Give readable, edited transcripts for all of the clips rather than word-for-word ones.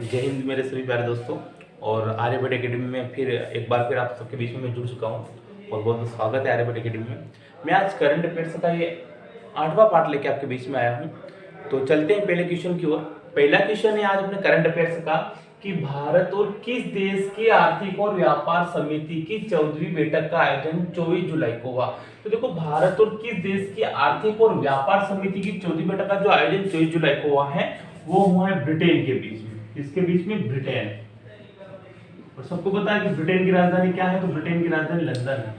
जय हिंद मेरे सभी प्यारे दोस्तों। और आर्यभट्ट एकेडमी में फिर एक बार फिर आप सबके बीच में मैं जुड़ चुका हूँ और बहुत बहुत स्वागत है आर्यभट्ट एकेडमी में। मैं आज करंट अफेयर्स का ये 8वां पार्ट लेके आपके बीच में आया हूँ। तो चलते हैं पहले क्वेश्चन की ओर। पहला क्वेश्चन है आज अपने करंट अफेयर्स का कि भारत और किस देश की आर्थिक और व्यापार समिति की 14वीं बैठक का आयोजन 24 जुलाई को हुआ। तो देखो, भारत और किस देश की आर्थिक और व्यापार समिति की 14वीं बैठक का जो आयोजन 24 जुलाई को हुआ है वो हुआ है ब्रिटेन के बीच में। इसके बीच में ब्रिटेन, और सबको पता है कि ब्रिटेन की राजधानी क्या है, तो ब्रिटेन की राजधानी लंदन है।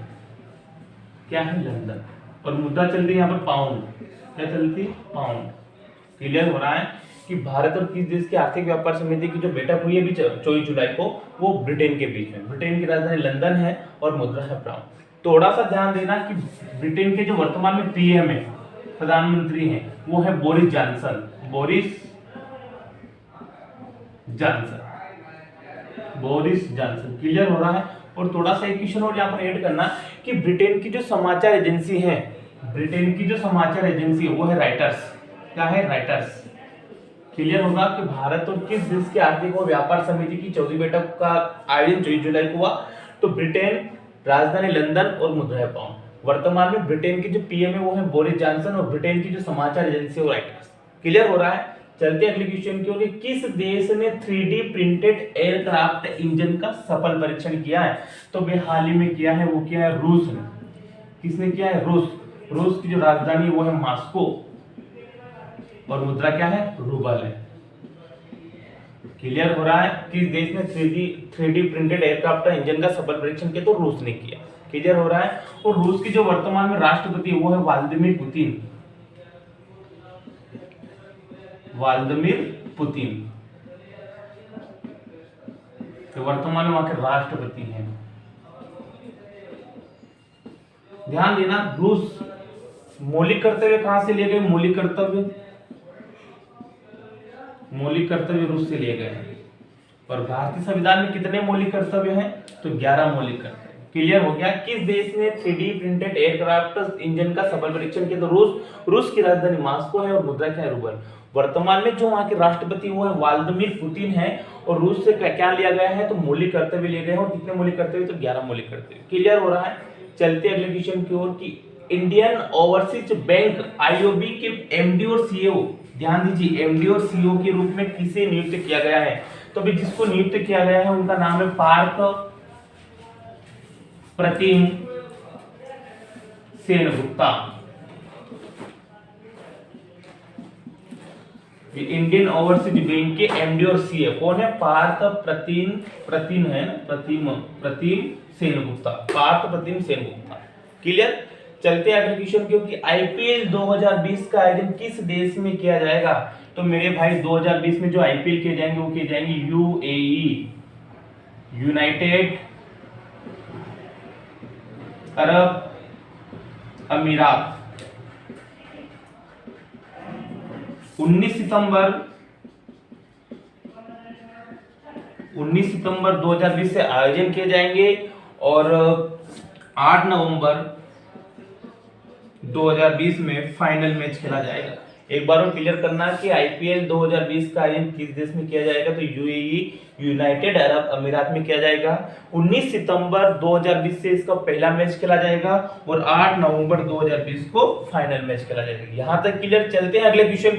क्या है? लंदन। और मुद्रा चलती है यहाँ पर पाउंड। क्या चलती है? पाउंड। क्लियर हो रहा है कि भारत और किस देश की आर्थिक व्यापार समिति की जो बैठक हुई है अभी 24 जुलाई को, वो ब्रिटेन के बीच में। ब्रिटेन की राजधानी लंदन है और मुद्रा है पाउंड। थोड़ा सा ध्यान देना कि ब्रिटेन के जो वर्तमान में पीएम है, प्रधानमंत्री हैं, वो है Boris Johnson. Boris Johnson. Clear हो रहा है। और थोड़ा सा एक क्वेश्चन और यहाँ पर ऐड करना कि ब्रिटेन की जो समाचार एजेंसी है, वो है राइटर्स। क्या है? राइटर्स। क्लियर होगा कि भारत और किस देश की आर्थिक और व्यापार समिति की 14वीं बैठक का आयोजन 24 जुलाई को हुआ, तो ब्रिटेन, राजधानी लंदन और मुद्रा है पाउंड। वर्तमान में ब्रिटेन के जो पीएम है वो है बोरिस जॉनसन और ब्रिटेन की जो समाचार एजेंसी है वो राइटर्स। क्लियर हो रहा है। चलते अगले क्वेश्चन की ओर। किस देश ने 3D प्रिंटेड एयरक्राफ्ट इंजन का सफल परीक्षण किया है? तो वे हाल ही में किया है, वो किया है रूस ने। किसने किया है? रूस की जो राजधानी है वो है मॉस्को और मुद्रा क्या है? रूबल है। क्लियर हो रहा है। किस देश ने 3D प्रिंटेड एयरक्राफ्ट इंजन का सफल परीक्षण किया? तो रूस ने किया। क्लियर हो रहा है। और रूस की जो वर्तमान में राष्ट्रपति है वो है व्लादिमीर पुतिन। तो वर्तमान में वहां के राष्ट्रपति हैं। ध्यान देना, रूस मौलिक कर्तव्य कहां से लिए गए? मौलिक कर्तव्य रूस से लिए गए हैं। और भारतीय संविधान में कितने मौलिक कर्तव्य हैं? तो 11 मौलिक कर्तव्य। क्लियर हो गया। किस देश ने 3D प्रिंटेड एयरक्राफ्ट इंजन का सफल परीक्षण किया? तो रूस की राजधानी मॉस्को है और मुद्रा क्या है? रूबल। वर्तमान में जो वहां के राष्ट्रपति वो है व्लादिमीर पुतिन है। और रूस से क्या लिया गया है? तो मौलिक कर्तव्य लिए गए हैं। और कितने मौलिक कर्तव्य? तो 11 मौलिक कर्तव्य। क्लियर हो रहा है। चलते अगले क्वेश्चन की ओर कि इंडियन ओवरसीज बैंक आईओबी के एमडी और सीईओ, ध्यान दीजिए, एमडी और सीईओ के रूप में किसे नियुक्त किया गया है? तो अभी जिसको नियुक्त किया गया है उनका नाम है पार्थ प्रतिम सेनगुप्ता। इंडियन ओवरसीज बैंक के एमडी और सीईओ कौन है? पार्थ प्रतिम सेनगुप्ता। क्लियर। चलते हैं अगले क्वेश्चन क्योंकि आईपीएल 2020 का आयोजन किस देश में किया जाएगा? तो मेरे भाई 2020 में जो आईपीएल किए जाएंगे वो किए जाएंगे यूएई, यूनाइटेड अरब अमीरात। 19 सितंबर 2020 से आयोजन किए जाएंगे और 8 नवंबर 2020 में फाइनल मैच खेला जाएगा। एक बार और क्लियर करना कि आईपीएल 2020 का आयोजन किस देश में किया जाएगा? तो यूएई, यूनाइटेड अरब अमीरात में किया जाएगा। 19 सितंबर 2020 से इसका पहला मैच खेला जाएगा और 8 नवंबर 2020 को फाइनल मैच खेला जाएगा। यहां तक क्लियर। चलते हैं अगले क्वेश्चन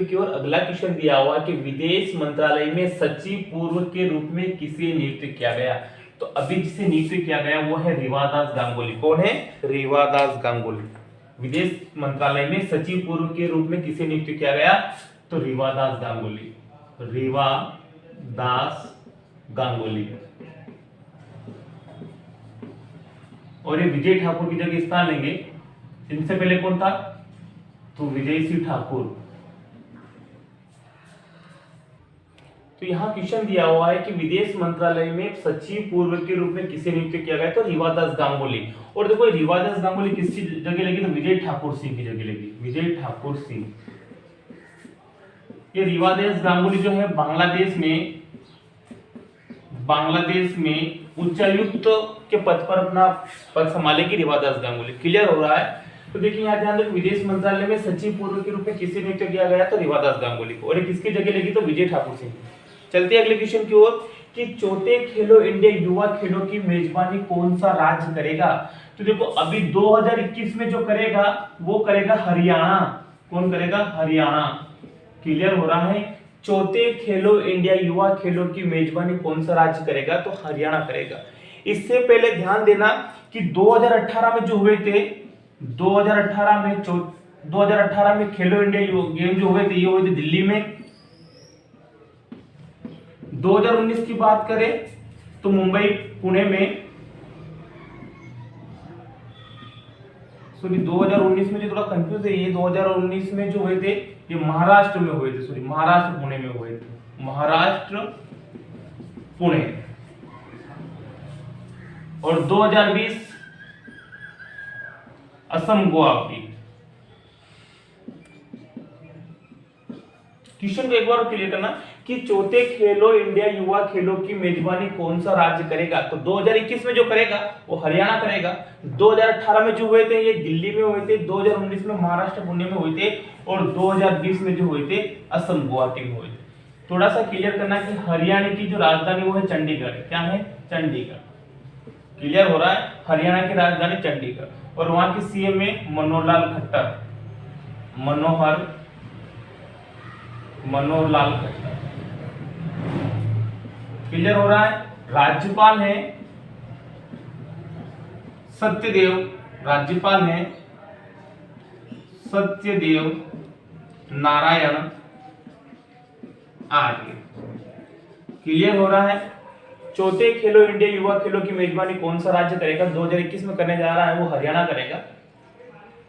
की ओर। अगला क्वेश्चन दिया हुआ कि विदेश मंत्रालय में सचिव पूर्व के रूप में किसे नियुक्त किया गया? तो अभी जिसे नियुक्त किया गया वो है रीवादास गांगुली। कौन है? रीवादास गांगुली। विदेश मंत्रालय में सचिव पूर्व के रूप में किसे नियुक्त किया गया? तो रीवादास गांगुली। और ये विजय ठाकुर की जगह स्थान लेंगे। इनसे पहले कौन था? तो विजय सिंह ठाकुर। तो यहाँ क्वेश्चन दिया हुआ है कि विदेश मंत्रालय में सचिव पूर्व के रूप में किसे नियुक्त किया गया? तो रीवादास गांगुली। और देखो रीवादास गांगुली किसकी जगह लगी? तो विजय ठाकुर सिंह की जगह लगी। विजय ठाकुर सिंह। ये रीवादास गांगुली जो है बांग्लादेश में उच्चायुक्त के पद पर अपना पद संभालेगी रीवादास गांगुली। क्लियर हो रहा है। तो देखिए यहाँ ध्यान दो, विदेश मंत्रालय में सचिव पूर्व के रूप में किसे नियुक्त किया गया? तो रीवादास गांगुली को। और ये किसकी जगह लगी? तो विजय ठाकुर सिंह। चलते अगले क्वेश्चन की ओर कि चौथे खेलो इंडिया युवा खेलों की मेजबानी कौन सा राज्य करेगा? तो देखो अभी 2021 में जो करेगा वो करेगा हरियाणा। कौन करेगा? हरियाणा। क्लियर हो रहा है? चौथे खेलो इंडिया युवा खेलों की मेजबानी कौन सा राज्य करेगा? तो हरियाणा करेगा। इससे पहले ध्यान देना कि 2018 में जो हुए थे, 2018 में खेलो इंडिया गेम जो हुए थे ये हुए थे दिल्ली में। 2019 की बात करें तो मुंबई पुणे में, सॉरी 2019 में जो थोड़ा कंफ्यूज है ये, 2019 में जो हुए थे ये महाराष्ट्र में हुए थे, सॉरी महाराष्ट्र पुणे में हुए थे, महाराष्ट्र पुणे। और 2020 असम गुवाहाटी। क्वेश्चन को एक बार क्लियर करना कि चौथे खेलो इंडिया युवा खेलों की मेजबानी कौन सा राज्य करेगा? तो 2021 में जो करेगा वो हरियाणा करेगा। 2018 में जो हुए थे ये दिल्ली में हुए थे, 2019 में महाराष्ट्र पुणे में हुए थे, और 2020 में जो हुए थे असम गुवाहाटी में हुए थे। थोड़ा सा क्लियर करना कि हरियाणा की जो राजधानी वो है चंडीगढ़। क्या है? चंडीगढ़। क्लियर हो रहा है? हरियाणा की राजधानी चंडीगढ़। और वहां की सीएम है मनोहर लाल खट्टर। क्लियर हो रहा है? राज्यपाल है सत्यदेव, राज्यपाल है सत्यदेव नारायण आर्य। क्लियर हो रहा है? चौथे खेलो इंडिया युवा खेलों की मेजबानी कौन सा राज्य करेगा? 2021 में करने जा रहा है वो हरियाणा करेगा।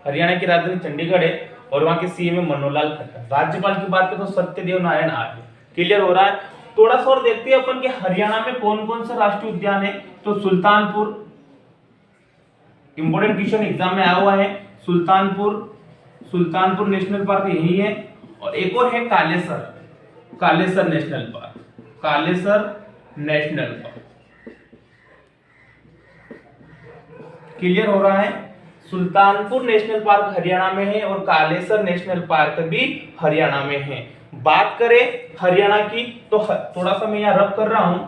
हरियाणा की राजधानी चंडीगढ़ है और वहां के सीएम है मनोहर खट्टर। राज्यपाल की बात करें तो सत्यदेव नारायण आर्य। क्लियर हो रहा है? थोड़ा सा और देखते हैं अपन कि हरियाणा में कौन कौन सा राष्ट्रीय उद्यान है। तो सुल्तानपुर, इंपोर्टेंट क्वेश्चन एग्जाम में आया हुआ है, सुल्तानपुर नेशनल पार्क यही है। और एक और है कालेसर नेशनल पार्क। क्लियर हो रहा है? सुल्तानपुर नेशनल पार्क हरियाणा में है और कालेसर नेशनल पार्क भी हरियाणा में है। बात करें हरियाणा की तो थोड़ा सा मैं यहां रब कर रहा हूं।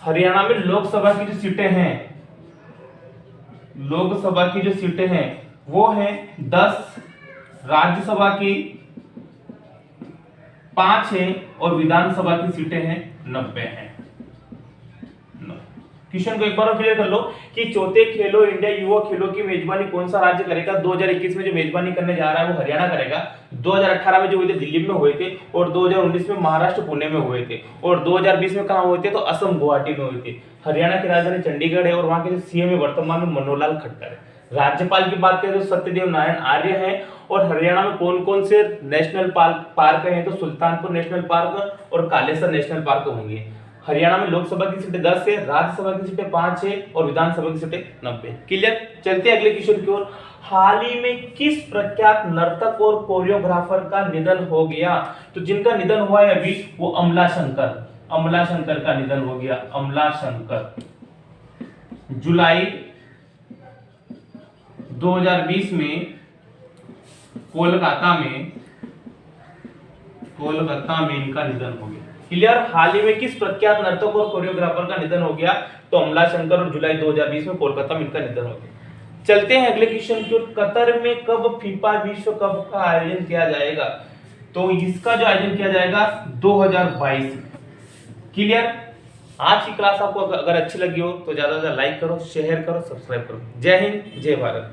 हरियाणा में लोकसभा की जो सीटें हैं वो है 10, राज्यसभा की 5 है और विधानसभा की सीटें हैं 90 हैं। क्वेश्चन को एक बार क्लियर कर लो कि चौथे खेलो इंडिया युवा खेलों की मेजबानी कौन सा राज्य करेगा? 2021 में जो मेजबानी करने जा रहा है वो हरियाणा करेगा। 2018 में जो हुए थे दिल्ली में हुए थे, और 2019 में महाराष्ट्र पुणे में हुए थे, और 2020 में कहां हुए थे? तो असम गुवाहाटी में हुए थे। हरियाणा की राजधानी चंडीगढ़ है और वहां के सीएम है वर्तमान में मनोहर खट्टर है। राज्यपाल की बात करें तो सत्यदेव नारायण आर्य है। और हरियाणा में कौन कौन से नेशनल पार्क हैं? तो सुल्तानपुर नेशनल पार्क और कालेसर नेशनल पार्क होंगे। हरियाणा में लोकसभा की सीटें 10 है, राज्यसभा की सीटें 5 है और विधानसभा की सीटें 90। क्लियर? चलते हैं अगले क्वेश्चन की ओर। हाल ही में किस प्रख्यात नर्तक और कोरियोग्राफर का निधन हो गया? तो जिनका निधन हुआ है अभी वो अमला शंकर का निधन हो गया। अमला शंकर जुलाई 2020 में कोलकाता में इनका निधन हो गया। क्लियर? हाल ही में किस प्रख्यात नर्तक और कोरियोग्राफर का निधन हो गया? तो अमला शंकर, और जुलाई 2020 में कोलकाता में इनका निधन हो गया। चलते हैं अगले क्वेश्चन की ओर। कतर में कब फीफा विश्व कप का आयोजन किया जाएगा? तो इसका जो आयोजन किया जाएगा 2022 में। क्लियर? आज की क्लास आपको अगर अच्छी लगी हो तो ज्यादा से ज्यादा लाइक करो, शेयर करो, सब्सक्राइब करो। जय हिंद, जय भारत।